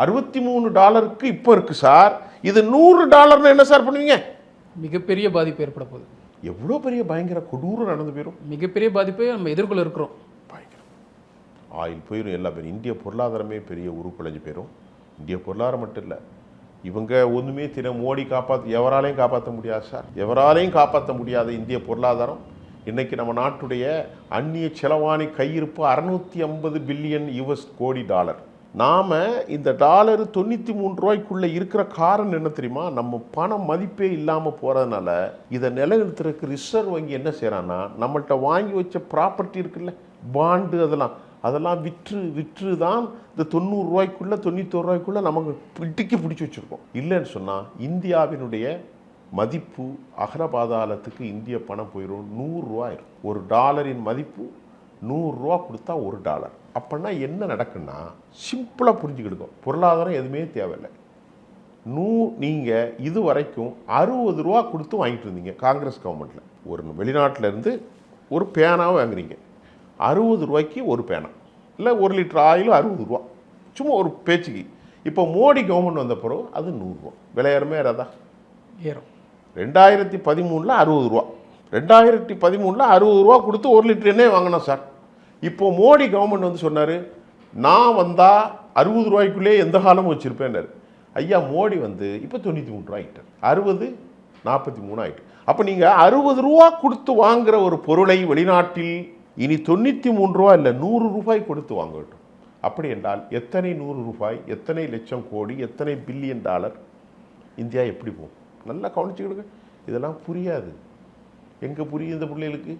$63 இப்போ இருக்குது சார். இது $100 என்ன சார் பண்ணுவீங்க? மிகப்பெரிய பாதிப்பு ஏற்பட போகுது. எவ்வளோ பெரிய பயங்கர கொடூரம் நடந்து போயிடும். மிகப்பெரிய பாதிப்பை நம்ம எதிர்கொள்ள இருக்கிறோம். பயங்கரம். ஆயில் போயிடும், எல்லா பேரும். இந்திய பொருளாதாரமே பெரிய உருக்குலைஞ்சு போயிடும். இந்திய பொருளாதாரம் மட்டும் இல்லை, இவங்க ஒன்றுமே மோடி எவராலையும் காப்பாற்ற முடியாது சார். எவராலையும் காப்பாற்ற முடியாத இந்திய பொருளாதாரம் இன்னைக்கு நம்ம நாட்டுடைய அந்நிய செலவாணி கையிருப்பு $650 பில்லியன் கோடி. நாம் இந்த டாலர் 93 ரூபாய்க்குள்ளே இருக்கிற காரணம் என்ன தெரியுமா? நம்ம பணம் மதிப்பே இல்லாமல் போகிறதுனால இதை நிலைநிறுத்துறதுக்கு ரிசர்வ் வங்கி என்ன செய்கிறான்னா, நம்மள்கிட்ட வாங்கி வச்ச ப்ராப்பர்ட்டி இருக்குல்ல, பாண்டு, அதெல்லாம் விற்று தான் இந்த 90 ரூபாய்க்குள்ளே 91 ரூபாய்க்குள்ளே நமக்கு பிடிச்சி வச்சுருக்கோம். இல்லைன்னு சொன்னால் இந்தியாவினுடைய மதிப்பு அகலபாதாளத்துக்கு இந்திய பணம் போயிடும். 100 ரூபாயிரும். ஒரு டாலரின் மதிப்பு 100 ரூபா கொடுத்தா $1. அப்படின்னா என்ன நடக்குன்னா, சிம்பிளாக புரிஞ்சுக்கிடுங்க, பொருளாதாரம் எதுவுமே தேவையில்லை. நீங்கள் இது வரைக்கும் 60 ரூபா கொடுத்து வாங்கிட்டு இருந்தீங்க காங்கிரஸ் கவர்மெண்ட்டில். ஒரு வெளிநாட்டில் இருந்து ஒரு பேனாவை வாங்குறீங்க, 60 ரூபாய்க்கு ஒரு பேனா, இல்லை 1 லிட்டர் ஆயில் 60 ரூபா, சும்மா ஒரு பேச்சுக்கு. இப்போ மோடி கவர்மெண்ட் வந்த பிறகு அது 100 ரூபா. விலையேறமே ஏறாதா? ஏறும். 2013 60 ரூபா. 2013 60 ரூபா கொடுத்து 1 லிட்டர் எண்ணெய் வாங்கினோம் சார். இப்போ மோடி கவர்மெண்ட் வந்து சொன்னார், நான் வந்தால் 60 ரூபாய்க்குள்ளே எந்த காலமும் வச்சுருப்பேன்னாரு. ஐயா மோடி வந்து இப்போ 93 ரூபா ஆகிட்டார். 60 43 ஆகிட்டு. அப்போ நீங்கள் 60 ரூபா கொடுத்து வாங்குகிற ஒரு பொருளை வெளிநாட்டில் இனி 93 ரூபா இல்லை 100 ரூபாய் கொடுத்து வாங்க வேண்டும். அப்படி என்றால் எத்தனை 100 ரூபாய், எத்தனை லட்சம் கோடி, எத்தனை பில்லியன் டாலர் இந்தியா எப்படி போகும்? நல்லா கவனிச்சுக்கிடுங்க. இதெல்லாம் புரியாது. எங்கே புரியும் இந்த பிள்ளைகளுக்கு?